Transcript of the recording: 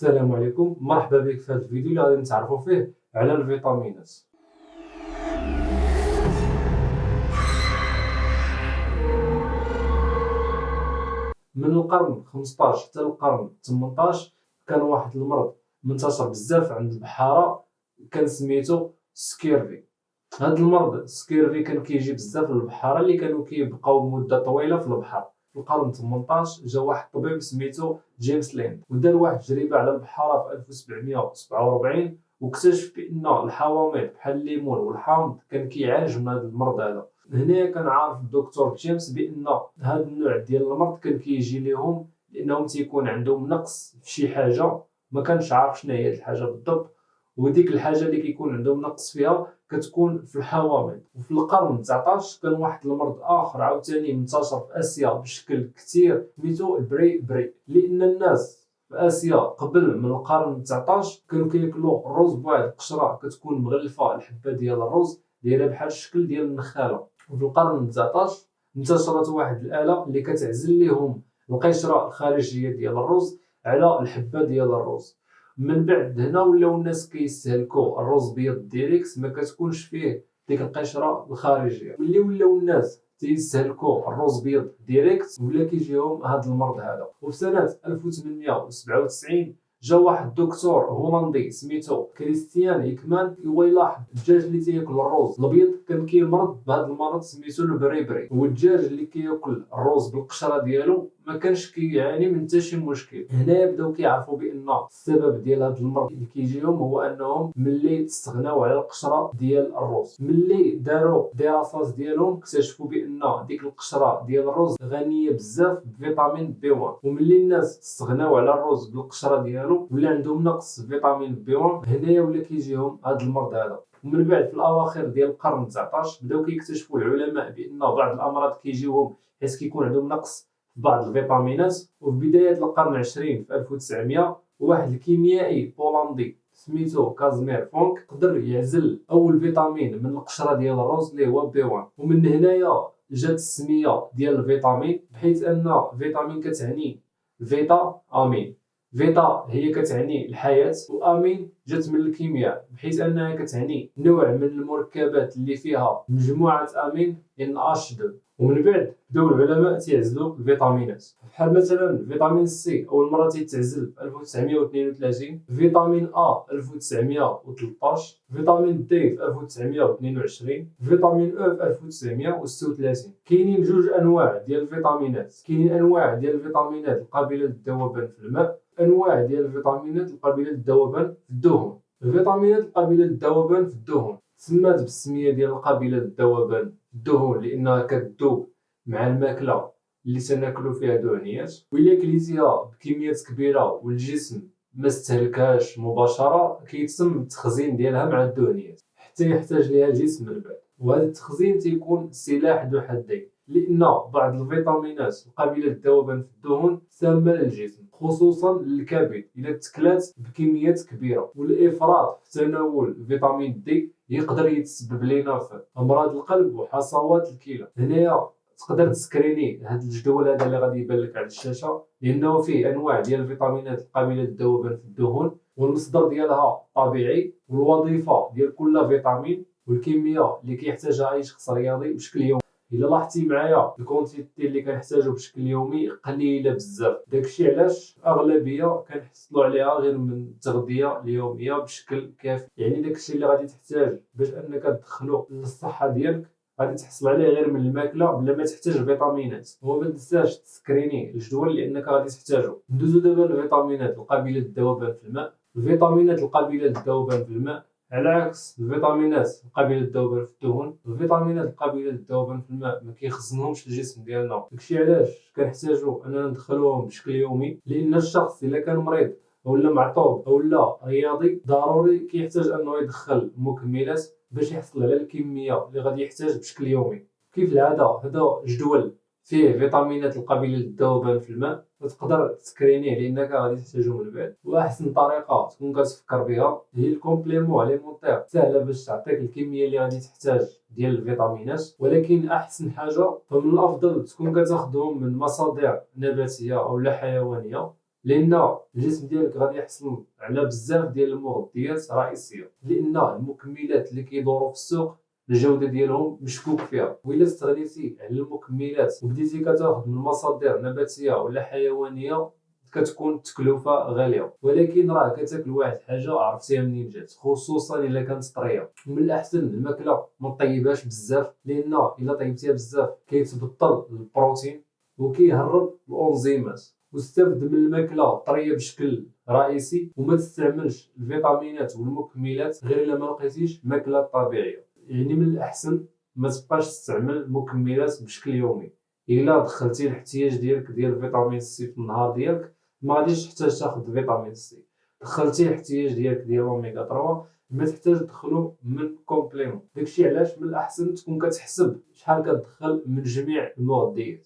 السلام عليكم، مرحبا بك في هذا الفيديو اللي غادي نتعرفوا فيه على الفيتامينات. من القرن 15 حتى القرن 18 كان واحد المرض منتشر بزاف عند البحاره كان سميتو سكيرفي. هذا المرض سكيرفي كان كيجي بزاف للبحاره اللي كانوا كيبقاو مده طويله في البحر. في القرن 18 جا واحد الطبيب سميتو جيمس لاند ودار واحد التجربه على البحاره في 1747 واكتشف بان الحوامض بحال الليمون والحامض كان كيعالج من هذا المرض هذا. هنا كان عارف الدكتور جيمس بان هذا النوع ديال المرض كان كيجي لهم لانهم تيكون عندهم نقص في شي حاجه ما كانش عارف شنو هي الحاجه بالضبط، وديك الحاجه اللي كيكون عندهم نقص فيها كتكون في الحوامض. وفي القرن 19 كان واحد المرض اخر عاوتاني منتشر في اسيا بشكل كثير سميتو البري لان الناس في اسيا قبل من القرن 19 كانوا كياكلوا الرز بواحد القشره كتكون مغلفه الحبه ديال الرز دايره بحال الشكل ديال النخاله. وفي القرن 19 انتشرت واحد الاله اللي كتعزل لهم القشره الخارجيه ديال الرز على الحبه ديال الرز. من بعد هنا ولاو الناس كيستهلكوا الرز بيض ديريكت ما كتكونش فيه ديك القشره الخارجيه. ملي ولاو الناس تيستهلكوا الرز بيض ديريكت ولا كيجيهم هذا المرض هذا. وفي سنه 1897 جا واحد الدكتور هولندي سميتو كريستيان هيكمان هو يلاحظ الدجاج اللي تياكل الرز الابيض كان كيمرض بهذا المرض سميتو البري والدجاج اللي كياكل الرز بالقشره ديالو ما كانش كيعاني من حتى شي مشكل. هنايا بداو كيعرفوا بان السبب ديال هذا المرض اللي كيجيهم هو انهم ملي استغناو على القشره ديال الرز. ملي داروا دراسات ديالهم اكتشفوا بان ديك القشره ديال الرز غنيه بزاف بفيتامين بي 1، وملي الناس استغناو على الرز بالقشره ديالو ولا عندهم نقص فيتامين بي 1 هنايا ولا كيجيهم هذا المرض هذا. ومن بعد في الاواخر ديال القرن 19 بداو كيكتشفوا العلماء بان بعض الامراض كيجيوهم حيت كيكون عندهم نقص بعض الفيتامينات. وفي بداية القرن 20 في 1900 واحد الكيميائي بولندي سميتو كازمير فونك قدر يعزل اول فيتامين من القشره ديال الرز اللي هو بي 1. ومن هنايا جات السميه ديال الفيتامين بحيث ان فيتامين كتعني فيتا امين. فيتا هي كتعني الحياه وامين جات من الكيمياء بحيث انها كتعني نوع من المركبات اللي فيها مجموعه امين NH2. ومن بعد بداو العلماء تيعزلوا الفيتامينات بحال مثلا فيتامين سي اول مره تيتعزل في 1932، فيتامين ا 1913، فيتامين دي في 1922، فيتامين او في 1936. كاينين جوج انواع ديال الفيتامينات، كاينين انواع ديال الفيتامينات القابله للذوبان في الماء، انواع ديال الفيتامينات القابله للذوبان في الدهون. الفيتامينات القابله للذوبان في الدهون سمات بالسميه ديال القابله للذوبان الدهون لانها كتذوب مع الماكله اللي تناكلو فيها دهنيات، وإلا كليتيها بكميات كبيره والجسم ما استهلكهاش مباشره كيتم التخزين ديالها مع الدهنيات حتى يحتاج ليها الجسم من بعد. وهذا التخزين تيكون سلاح ذو حدين لان بعض الفيتامينات القابله للذوبان في الدهون سامه للجسم خصوصا للكبد الا تكلات بكميات كبيره، والافراط في تناول فيتامين دي يقدر يتسبب لنا في امراض القلب وحصوات الكلى. هنايا تقدر تسكريني هذا الجدول هذا اللي غادي يبان لك على الشاشه لانه فيه انواع ديال الفيتامينات القابله للذوبان في الدهون والمصدر ديالها طبيعي والوظيفه ديال كل فيتامين والكميه اللي كيحتاجها اي شخص رياضي بشكل يومي. الا لاحظتي معايا الكونتيتي اللي كنحتاجو بشكل يومي قليله بزاف، داكشي علاش اغلبيه كنحصلوا عليها غير من التغذيه اليوميه بشكل كافي. يعني داكشي اللي غادي تحتاج باش انك تدخلو للصحه ديالك غادي تحصل عليه غير من الماكله بلا ما تحتاج فيتامينات. وما تنساش تسكريني الجدول لانك غادي تحتاجو. ندوزو دابا للفيتامينات القابله للذوبان في الماء. الفيتامينات القابله للذوبان في الماء على عكس الفيتامينات القابله للذوبان في الدهون، الفيتامينات القابله للذوبان في الماء ما كيخزنهمش الجسم ديالنا. داكشي علاش كنحتاجو اننا ندخلوهم بشكل يومي لان الشخص الا كان مريض اولا معطوب اولا رياضي ضروري كيحتاج انه يدخل مكملات باش يحصل على الكميه اللي غادي يحتاج بشكل يومي. كيف العاده هذا جدول فيه فيتامينات القابله للذوبان في الماء تقدر تسكرينيه لانك غادي تحتاجو من بعد. واحسن طريقه تكون كتفكر بها هي الكومبليمون اليمونتير سهله باش تعطيك الكميه اللي غادي تحتاج ديال الفيتامينات، ولكن احسن حاجه فمن الافضل تكون كتاخذهم من مصادر نباتيه او لا حيوانيه لان الجسم ديالك غادي يحصل على بزاف ديال المغذيات رئيسيه، لان المكملات اللي كيدوروا في السوق الجوده ديالهم مشكوك فيها. والا استغنيتي على المكملات وبديتي كتاخذ من مصادر نباتيه ولا حيوانيه كتكون التكلفه غاليه، ولكن راه كتاكل واحد الحاجه عرفتيها منين جات، خصوصا الا كانت طريه. من الاحسن الماكله ما طيبهاش بزاف، لان الا طيبتيها بزاف كيتبطل البروتين وكيهرب الانزيمات. واستافد من الماكله الطريه بشكل رئيسي، وما تستعملش الفيتامينات والمكملات غير الا ما لقيتيش ماكله طبيعيه. يعني من الاحسن ما تبقاش تستعمل مكملات بشكل يومي. الا دخلتي الاحتياج ديالك ديال فيتامين سي في النهار ديالك ما غاديش تحتاج تاخذ فيتامين سي. دخلتي الاحتياج ديالك ديال اوميغا 3 ما تحتاج تدخلو من كومبليمون. داكشي علاش من الاحسن تكون كتحسب شحال كتدخل من جميع المغذيات.